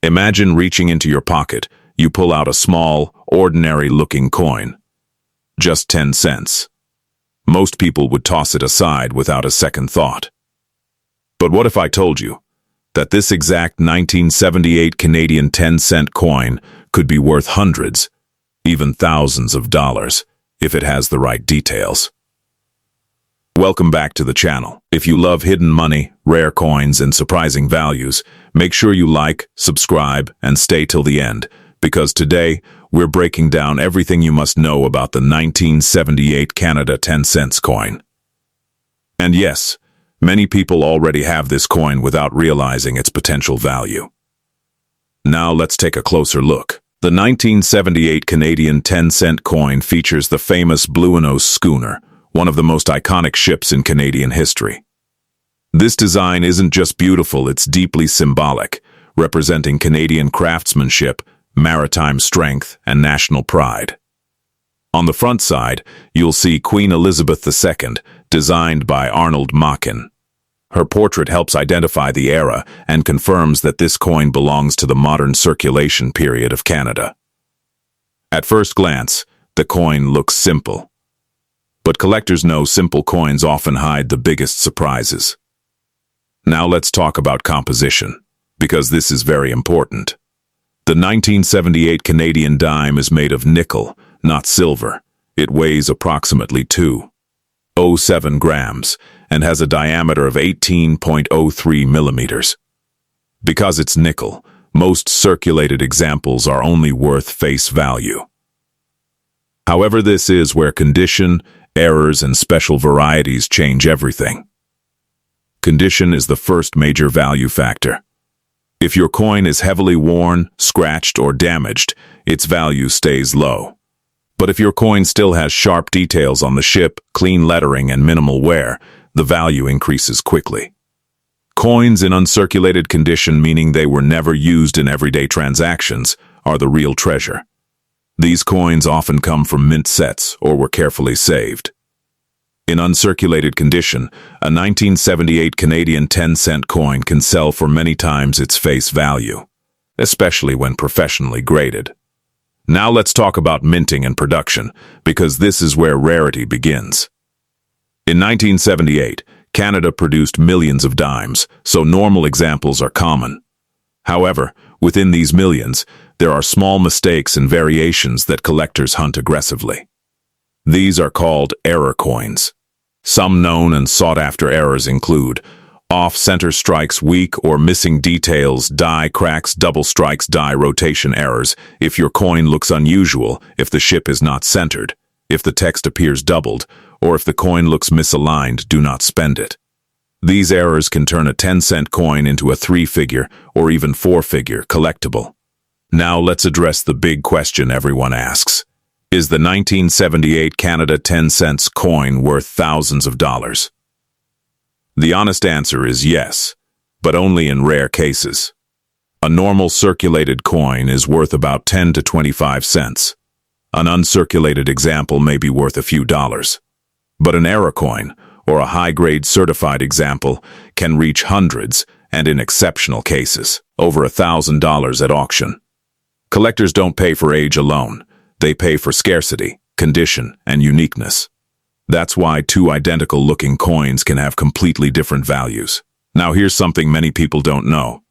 Imagine reaching into your pocket. You pull out a small, ordinary-looking coin. Just 10 cents. Most people would toss it aside without a second thought. But what if I told you that this exact 1978 Canadian 10-cent coin could be worth hundreds, even thousands of dollars, if it has the right details? Welcome back to the channel. If you love hidden money, rare coins, and surprising values, make sure you like, subscribe, and stay till the end, because today we're breaking down everything you must know about the 1978 Canada 10 cents coin. And yes, many people already have this coin without realizing its potential value. Now let's take a closer look. The 1978 Canadian 10-cent coin features the famous Bluenose schooner, one of the most iconic ships in Canadian history. This design isn't just beautiful, it's deeply symbolic, representing Canadian craftsmanship, maritime strength, and national pride. On the front side, you'll see Queen Elizabeth II, designed by Arnold Machin. Her portrait helps identify the era and confirms that this coin belongs to the modern circulation period of Canada. At first glance, the coin looks simple. But collectors know simple coins often hide the biggest surprises. Now let's talk about composition, because this is very important. The 1978 Canadian dime is made of nickel, not silver. It weighs approximately 2.07 grams and has a diameter of 18.03 millimeters. Because it's nickel, most circulated examples are only worth face value. However, this is where condition, errors, and special varieties change everything. Condition is the first major value factor. If your coin is heavily worn, scratched, or damaged, its value stays low. But if your coin still has sharp details on the ship, clean lettering, and minimal wear, the value increases quickly. Coins in uncirculated condition, meaning they were never used in everyday transactions, are the real treasure. These coins often come from mint sets or were carefully saved. In uncirculated condition, a 1978 Canadian 10-cent coin can sell for many times its face value, especially when professionally graded. Now let's talk about minting and production, because this is where rarity begins. In 1978, Canada produced millions of dimes, so normal examples are common. However, within these millions, there are small mistakes and variations that collectors hunt aggressively. These are called error coins. Some known and sought-after errors include off-center strikes, weak or missing details, die cracks, double strikes, die rotation errors, if your coin looks unusual, if the ship is not centered, if the text appears doubled, or if the coin looks misaligned, do not spend it. These errors can turn a 10-cent coin into a 3-figure or even 4-figure collectible. Now let's address the big question everyone asks. Is the 1978 Canada 10 cents coin worth thousands of dollars? The honest answer is yes, but only in rare cases. A normal circulated coin is worth about 10 to 25 cents. An uncirculated example may be worth a few dollars. But an error coin, or a high-grade certified example, can reach hundreds, and in exceptional cases, over $1,000 at auction. Collectors don't pay for age alone. They pay for scarcity, condition, and uniqueness. That's why two identical-looking coins can have completely different values. Now here's something many people don't know.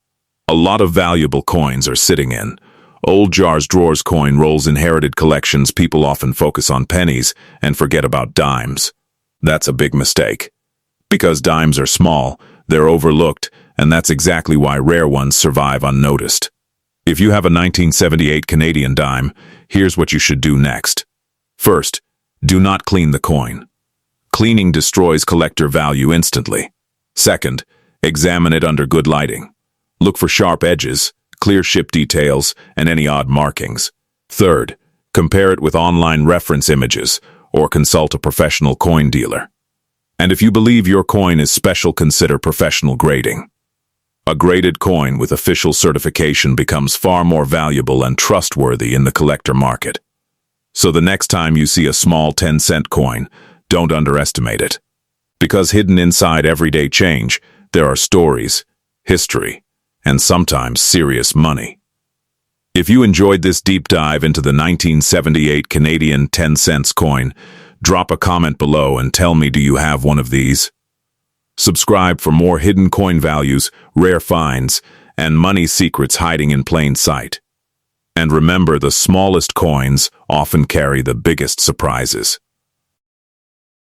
A lot of valuable coins are sitting in old jars, drawers. Coin rolls. Inherited collections. People often focus on pennies and forget about dimes. That's a big mistake. Because dimes are small, they're overlooked, and that's exactly why rare ones survive unnoticed. If you have a 1978 Canadian dime, here's what you should do next. First, do not clean the coin. Cleaning destroys collector value instantly. Second, examine it under good lighting. Look for sharp edges, clear ship details, and any odd markings. Third, compare it with online reference images or consult a professional coin dealer. And if you believe your coin is special, consider professional grading. A graded coin with official certification becomes far more valuable and trustworthy in the collector market. So the next time you see a small 10-cent coin, don't underestimate it. Because hidden inside everyday change, there are stories, history, and sometimes serious money. If you enjoyed this deep dive into the 1978 Canadian 10-cents coin, drop a comment below and tell me, do you have one of these? Subscribe for more hidden coin values, rare finds, and money secrets hiding in plain sight. And remember, the smallest coins often carry the biggest surprises.